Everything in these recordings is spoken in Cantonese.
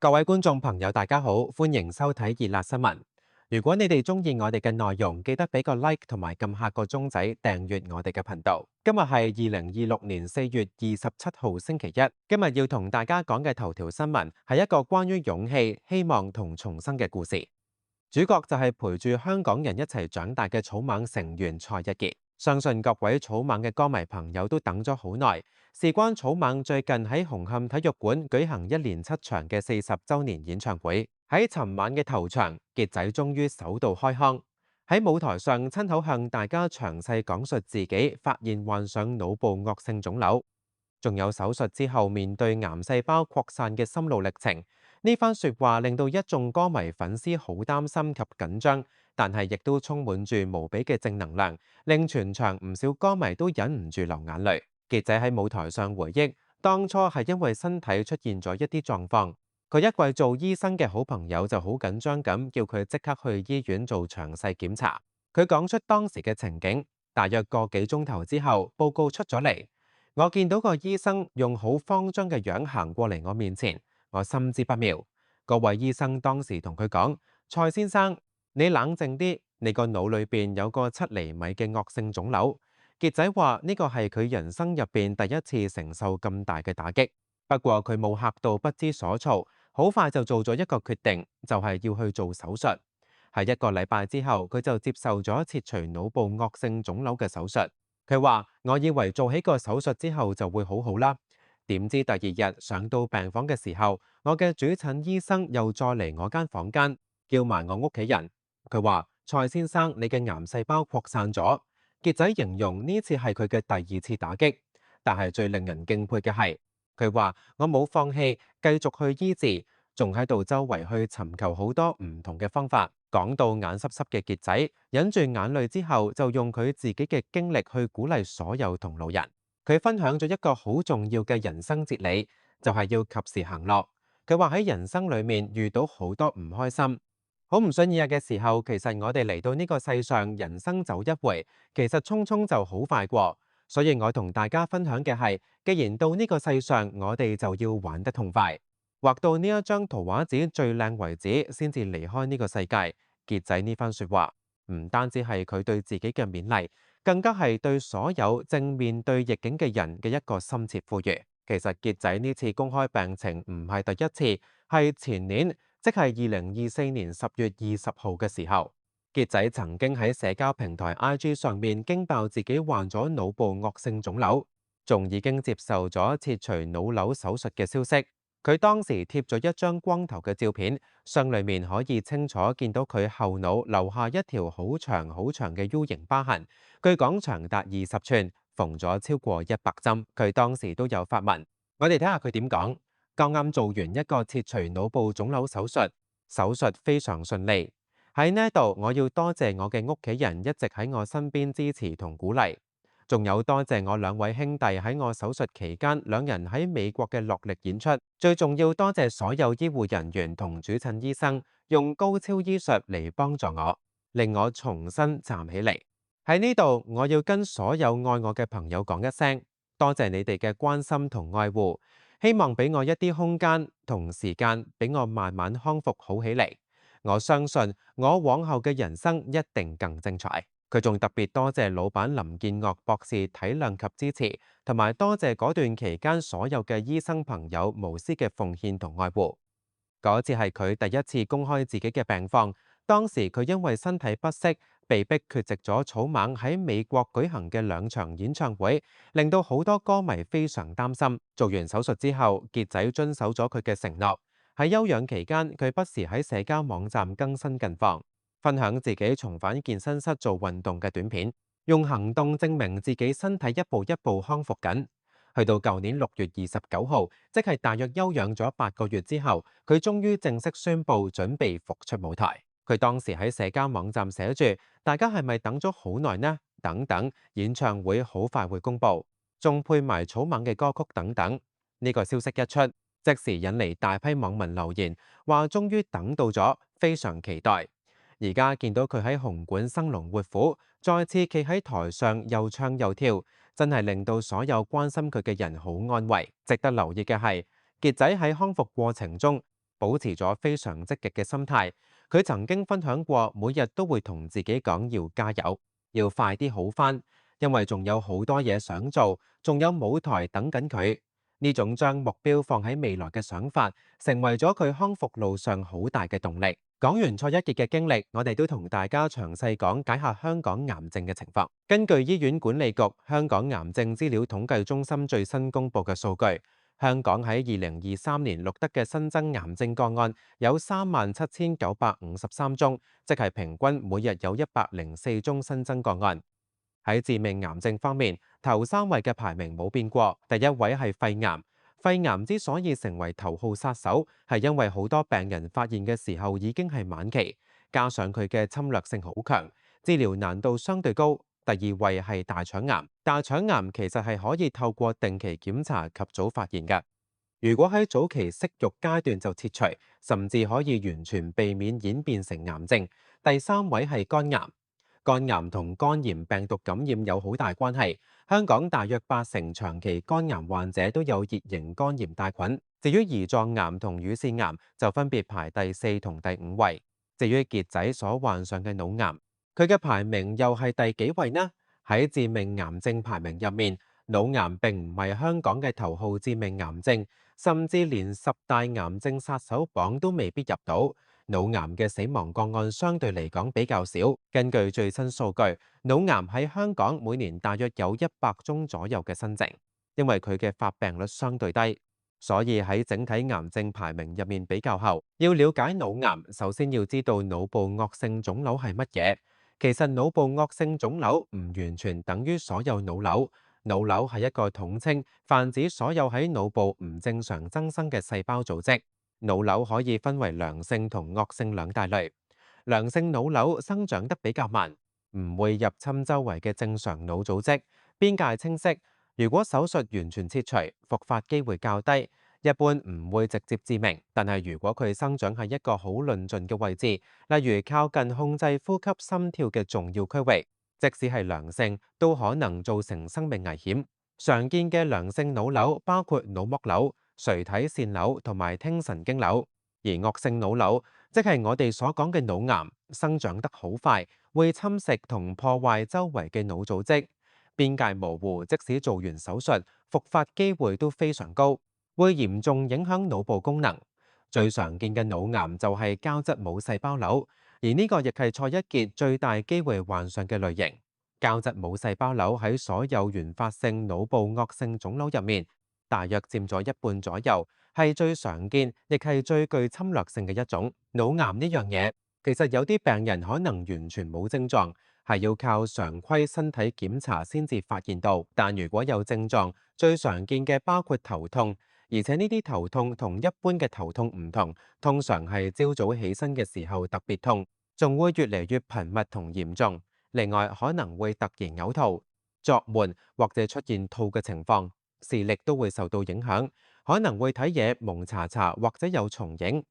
各位觀眾朋友，大家好，歡迎收睇熱辣新聞。如果你哋中意我哋嘅內容，記得俾個 like 同埋撳下個鐘仔訂閱我哋嘅頻道。今日係2026年4月27號星期一。今日要同大家講嘅頭條新聞係一個關於勇氣、希望同重生嘅故事。主角就係陪住香港人一齊長大嘅草蜢成員蔡一傑。相信各位草蜢嘅歌迷朋友都等咗好耐，事關草蜢最近喺紅磡體育館舉行一連7場嘅40週年演唱會。喺尋晚嘅頭場，傑仔終於首度開腔，喺舞台上親口向大家詳細講述自己發現患上腦部惡性腫瘤，仲有手術之後面對癌細胞擴散嘅心路歷程。呢番說話令到一眾歌迷粉絲好擔心及緊張，但係亦都充滿住無比嘅正能量，令全場唔少歌迷都忍唔住流眼淚。傑仔喺舞台上回憶，當初係因為身體出現咗一啲狀況，佢一位做醫生嘅好朋友就好緊張咁，叫佢即刻去醫院做詳細檢查。佢講出當時嘅情景，大約個幾鐘頭之後，報告出咗嚟，我見到個醫生用好慌張嘅樣行過嚟我面前。我心知不妙，嗰位醫生當時同佢講：蔡先生，你冷靜啲，你個腦裏邊有個7厘米嘅惡性腫瘤。傑仔話呢個係佢人生入邊第一次承受咁大嘅打擊，不過佢冇嚇到不知所措，好快就做咗一個決定，就係要去做手術。喺1個禮拜之後，佢就接受咗切除腦部惡性腫瘤嘅手術。佢話：我以為做起個手術之後就會好好啦。點知第2日上到病房嘅時候，我嘅主診醫生又再嚟我間房間，叫埋我屋企人。佢話：蔡先生，你嘅癌細胞擴散咗。傑仔形容呢次係佢嘅第2次打擊，但係最令人敬佩嘅係，佢話我冇放棄，繼續去醫治，仲喺度周圍去尋求好多唔同嘅方法。講到眼濕濕嘅傑仔，忍住眼淚之後，就用佢自己嘅經歷去鼓勵所有同路人。佢分享咗一個好重要嘅人生哲理，就係要及時行樂。佢話喺人生裏面遇到好多唔開心、好唔順意嘅時候，其實我哋嚟到呢個世上，人生走一回，其實匆匆就好快過。所以我同大家分享嘅係，既然到呢個世上，我哋就要玩得痛快，畫到呢一張圖畫紙最靚為止，先至離開呢個世界。傑仔呢番說話，唔單止係佢對自己嘅勉勵，更加係對所有正面對逆境嘅人嘅一個深切呼籲。其實傑仔呢次公開病情唔係第一次，係前年，即係2024年10月20號嘅時候，傑仔曾經喺社交平台 IG 上面驚爆自己患咗腦部惡性腫瘤，仲已經接受咗切除腦瘤手術嘅消息。佢當時貼咗一張光頭嘅照片，相裏面可以清楚見到佢後腦留下一條好長好長嘅 U 型疤痕，據講長達20寸，縫咗超過100針。佢當時都有發文，我哋睇下佢點講。剛啱做完一個切除腦部腫瘤手術，手術非常順利。喺呢度，我要多謝我嘅屋企人一直喺我身邊支持同鼓勵。仲有多謝我2位兄弟喺我手術期間2人喺美國嘅落力演出，最重要多謝所有醫護人員同主診醫生用高超醫術嚟幫助我，令我重新站起嚟。喺呢度，我要跟所有愛我嘅朋友講一聲，多謝你哋嘅關心同愛護，希望俾我一啲空間同時間，俾我慢慢康復好起嚟。我相信我往後嘅人生一定更精彩。佢仲特別多謝老闆林建岳博士體諒及支持，同埋多謝嗰段期間所有嘅醫生朋友無私嘅奉獻同愛護。嗰次係佢第一次公開自己嘅病況，當時佢因為身體不適，被迫缺席咗草蜢喺美國舉行嘅2場演唱會，令到好多歌迷非常擔心。做完手術之後，傑仔遵守咗佢嘅承諾，喺休養期間，佢不時喺社交網站更新近況，分享自己重返健身室做運動嘅短片，用行動證明自己身體一步一步康復緊。去到舊年6月29號，即係大約休養咗8個月之後，佢終於正式宣布準備復出舞台。佢當時喺社交網站寫住：大家係咪等咗好耐呢？等等，演唱會好快會公佈，仲配埋草蜢嘅歌曲等等。呢個消息一出，即時引嚟大批網民留言，話終於等到咗，非常期待。而家見到佢喺紅館生龍活虎，再次企喺台上又唱又跳，真係令到所有關心佢嘅人好安慰。值得留意嘅係，傑仔喺康復過程中保持咗非常積極嘅心態。佢曾經分享過，每日都會同自己講要加油，要快啲好返，因為仲有好多嘢想做，仲有舞台等緊佢。呢種將目標放喺未來嘅想法，成為咗佢康復路上好大嘅動力。講完蔡一傑嘅經歷，我哋都同大家詳細講解下香港癌症嘅情況。根據醫院管理局香港癌症資料統計中心最新公布嘅數據，香港喺2023年錄得嘅新增癌症個案有37,953宗，即係平均每日有104宗新增個案。喺致命癌症方面，頭3位嘅排名冇變過。第一位係肺癌。肺癌之所以成為頭號殺手，係因為好多病人發現嘅時候已經係晚期，加上佢嘅侵略性好強，治療難度相對高。第二位係大腸癌。大腸癌其實係可以透過定期檢查及早發現嘅。如果喺早期息肉階段就切除，甚至可以完全避免演變成癌症。第三位係肝癌。肝癌同肝炎病毒感染有好大關係。香港大約80%長期肝癌患者都有乙型肝炎帶菌。至於胰臟癌同乳腺癌就分別排第4同第5位。至於傑仔所患上嘅腦癌，佢嘅排名又係第幾位呢？喺致命癌症排名入面，腦癌並唔係香港嘅頭號致命癌症，甚至連10大癌症殺手榜都未必入到。腦癌嘅死亡個案相對嚟講比較少。根據最新數據，腦癌喺香港每年大約有100宗左右嘅新症，因為佢嘅發病率相對低，所以喺整體癌症排名入面比較後。要了解腦癌，首先要知道腦部惡性腫瘤係乜嘢。其實腦部惡性腫瘤唔完全等於所有腦瘤，腦瘤係一個統稱，泛指所有喺腦部唔正常增生嘅細胞組織。腦瘤可以分為良性同惡性兩大類。良性腦瘤生長得比較慢，唔會入侵周圍嘅正常腦組織，邊界清晰。如果手術完全切除，復發機會較低，一般唔會直接致命。但係如果佢生長喺一個好論盡嘅位置，例如靠近控制呼吸心跳嘅重要區域，即使係良性，都可能造成生命危險。常見嘅良性腦瘤包括腦膜瘤、垂體腺瘤同埋聽神經瘤。而惡性腦瘤，即係我哋所講嘅腦癌，生長得好快，會侵蝕同破壞周圍嘅腦組織，邊界模糊，即使做完手術，復發機會都非常高，會嚴重影響腦部功能。最常見嘅腦癌就係膠質母細胞瘤，而呢個亦係蔡一傑最大機會患上嘅類型。膠質母細胞瘤喺所有原發性腦部惡性腫瘤入面，大約佔咗1半左右，係最常見，亦係最具侵略性嘅一種。腦癌呢樣嘢，其實有啲病人可能完全冇症狀，係要靠常規身體檢查先至發現到。但如果有症狀，最常見嘅包括頭痛，而且呢啲頭痛同一般嘅頭痛唔同，通常係朝早起身嘅時候特別痛，仲會越嚟越頻密同嚴重。另外可能會突然嘔吐、作悶或者出現吐嘅情況，視力都會受到影響，可能會睇嘢蒙查查或者有重影。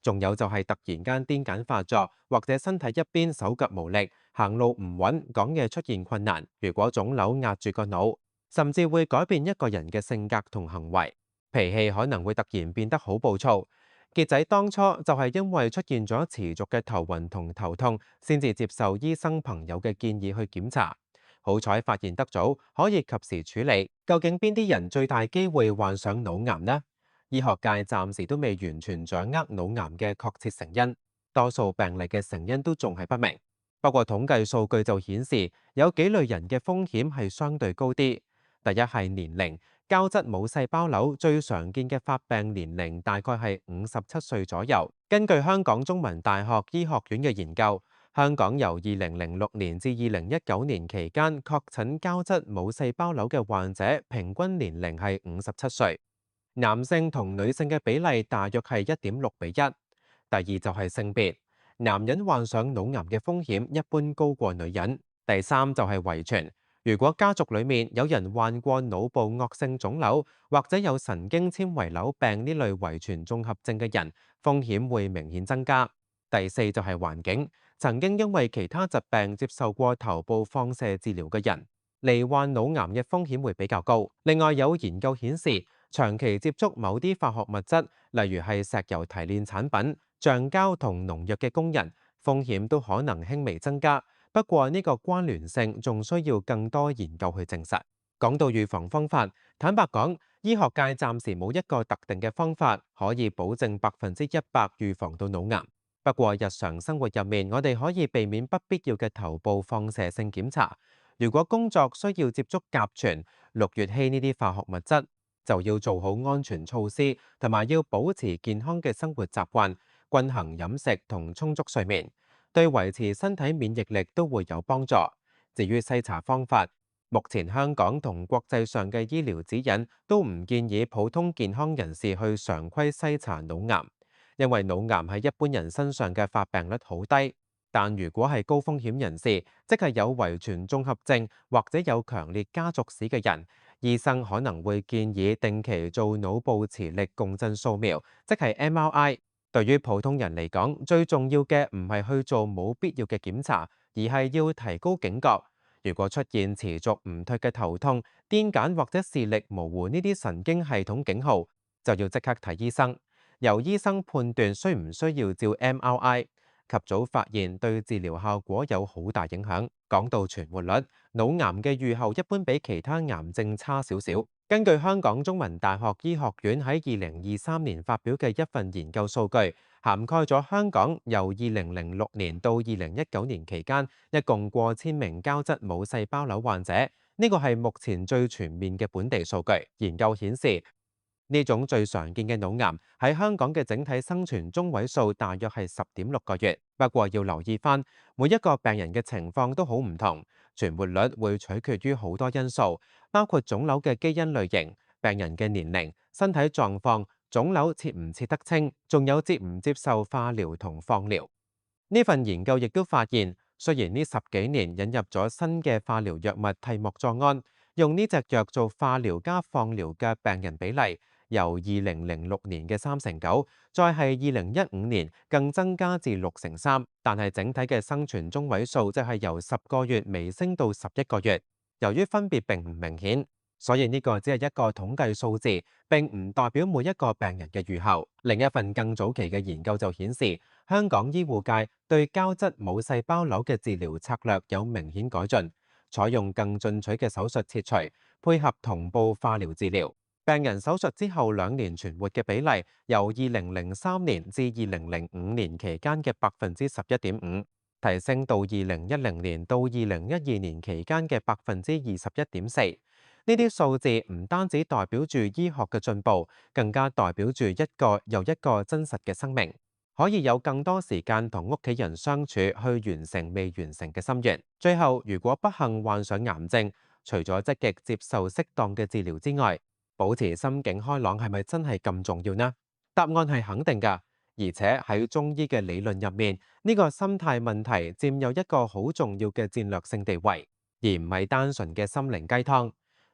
仲有就係突然間癲癇發作，或者身體一邊手腳無力、行路唔穩、講嘢出現困難。如果腫瘤壓住個腦，甚至會改變一個人嘅性格同行為，脾氣可能會突然變得好暴躁。傑仔當初就係因為出現咗持續嘅頭暈同頭痛，先至接受醫生朋友嘅建議去檢查。好彩發現得早，可以及時處理。究竟邊啲人最大機會患上腦癌呢？醫學界暫時都未完全掌握腦癌嘅確切成因，多數病例嘅成因都仲係不明。不過統計數據就顯示，有幾類人嘅風險係相對高啲。第一係年齡。膠質母細胞瘤最常見嘅發病年齡大概係57歲左右。根據香港中文大學醫學院嘅研究，香港由2006年至2019年期間確診膠質母細胞瘤嘅患者平均年齡係57歲，男性同女性嘅比例大約係1.6:1。第二就係性別，男人患上腦癌嘅風險一般高過女人。第三就係遺傳。如果家族裡面有人患過腦部惡性腫瘤，或者有神經纖維瘤病呢類遺傳綜合症嘅人，風險會明顯增加。第四就係環境，曾經因為其他疾病接受過頭部放射治療嘅人，罹患腦癌嘅風險會比較高。另外有研究顯示，長期接觸某啲化學物質，例如係石油提煉產品、橡膠同農藥嘅工人，風險都可能輕微增加。不過呢個關聯性仲需要更多研究去證實。講到預防方法，坦白講，醫學界暫時冇一個特定嘅方法可以保證100%預防到腦癌。不過日常生活入面，我哋可以避免不必要嘅頭部放射性檢查。如果工作需要接觸甲醛、氯乙烯呢啲化學物質，就要做好安全措施，同埋要保持健康嘅生活習慣、均衡飲食同充足睡眠，對維持身體免疫力都會有幫助。至於篩查方法，目前香港同國際上嘅醫療指引都唔建議普通健康人士去常規篩查腦癌，因為腦癌喺一般人身上嘅發病率好低。但如果係高風險人士，即係有遺傳綜合症或者有強烈家族史嘅人，醫生可能會建議定期做腦部磁力共振掃描，即係 MRI。對於普通人嚟講，最重要嘅唔係去做冇必要嘅檢查，而係要提高警覺。如果出現持續唔退嘅頭痛、癲癇或者視力模糊呢啲神經系統警號，就要即刻睇醫生，由醫生判斷需唔需要照 MRI。及早發現對治療效果有好大影響。講到存活率，腦癌嘅預後一般比其他癌症差少少。根據香港中文大學醫學院喺2023年發表嘅一份研究數據，涵蓋咗香港由2006年到2019年期間，一共過千名膠質母細胞瘤患者。呢個係目前最全面嘅本地數據。研究顯示，呢種最常見嘅腦癌喺香港嘅整體生存中位數大約係10.6個月。不過要留意返，每一個病人嘅情況都好唔同，存活率會取決於好多因素，包括腫瘤嘅基因類型、病人嘅年齡、身體狀況、腫瘤切唔切得清，仲有接唔接受化療同放療。呢份研究亦都發現，雖然呢10幾年引入咗新嘅化療藥物替莫佐胺，用呢隻藥做化療加放療嘅病人比例，由2006年嘅9%，再係2015年更增加至3%，但係整體嘅生存中位數即係由10個月微升到11個月。由於分別並唔明顯，所以呢個只係一個統計數字，並唔代表每一個病人嘅預後。另一份更早期嘅研究就顯示，香港醫護界對膠質母細胞瘤嘅治療策略有明顯改進，採用更進取嘅手術切除，配合同步化療治療。病人手術之後2年存活嘅比例，由2003年至2005年期間嘅11.5%，提升到2010年到2012年期間嘅21.4%。呢啲數字唔單止代表住醫學嘅進步，更加代表住一個又一個真實嘅生命，可以有更多時間同屋企人相處，去完成未完成嘅心願。最後，如果不幸患上癌症，除咗積極接受適當嘅治療之外，保持心境開朗係咪真係咁重要呢？答案係肯定㗎，而且喺中醫嘅理論入面，呢個心態問題佔有一個好重要嘅戰略性地位，而唔係單純嘅心靈雞湯。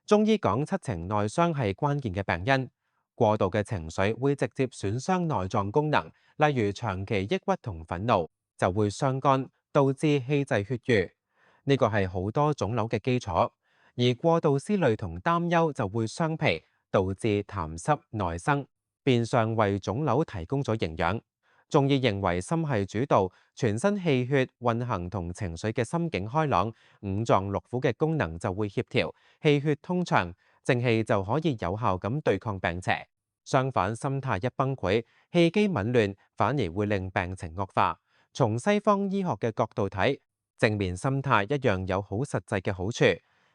中醫講七情內傷係關鍵嘅病因，過度嘅情緒會直接損傷內臟功能，例如長期抑鬱同憤怒就會傷肝，導致氣滯血瘀。呢個係好多腫瘤嘅基礎，而過度思慮同擔憂就會傷脾，導致痰濕內生，變相為腫瘤提供咗營養。中醫認為心係主導，全身氣血運行同情緒嘅心境開朗，五臟六腑嘅功能就會協調，氣血通暢，正氣就可以有效咁對抗病邪。相反，心態一崩潰，氣機紊亂，反而會令病情惡化。從西方醫學嘅角度睇，正面心態一樣有好實際嘅好處。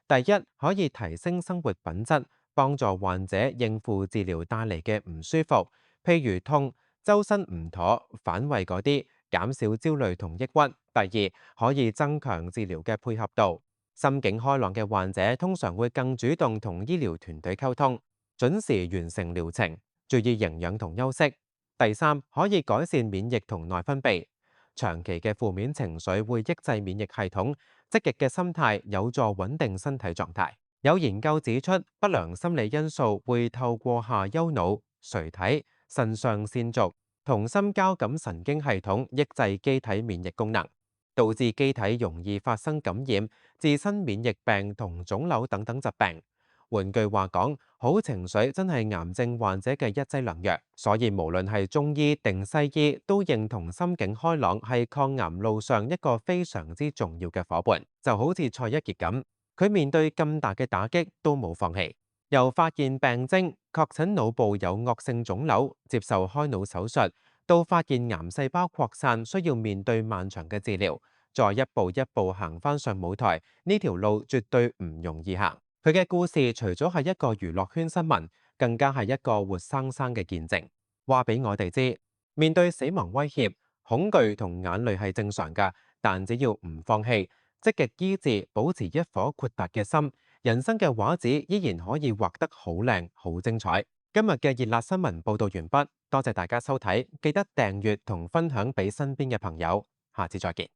第一，可以提升生活品質，幫助患者應付治療帶嚟嘅唔舒服，譬如痛、周身唔妥、反胃嗰啲，減少焦慮同抑鬱。第二，可以增強治療嘅配合度。心境開朗嘅患者通常會更主動同醫療團隊溝通，準時完成療程，注意營養同休息。第三，可以改善免疫同內分泌。長期嘅負面情緒會抑制免疫系統，積極嘅心態有助穩定身體狀態。有研究指出，不良心理因素會透過下丘腦、垂體、腎上腺軸同心交感神經系統抑制機體免疫功能。導致機體容易發生感染、自身免疫病同腫瘤等等疾病。換句話講，好情緒真係癌症患者嘅一劑良藥，所以無論係中醫定西醫，都認同心境開朗係抗癌路上一個非常之重要嘅夥伴。就好似蔡一傑咁，佢面對咁大嘅打擊都冇放棄，由發現病徵、確診腦部有惡性腫瘤、接受開腦手術，到發現癌細胞擴散需要面對漫長嘅治療，再一步一步行返上舞台，呢條路絕對唔容易行。佢嘅故事除咗係一個娛樂圈新聞，更加係一個活生生嘅見證，話俾我哋知，面對死亡威脅，恐懼同眼淚係正常㗎，但只要唔放棄，積極醫治，保持一顆豁達嘅心，人生嘅畫紙依然可以畫得好靚、好精彩。今日嘅熱辣新聞報導完畢，多謝大家收睇，記得訂閱同分享俾身邊嘅朋友，下次再見。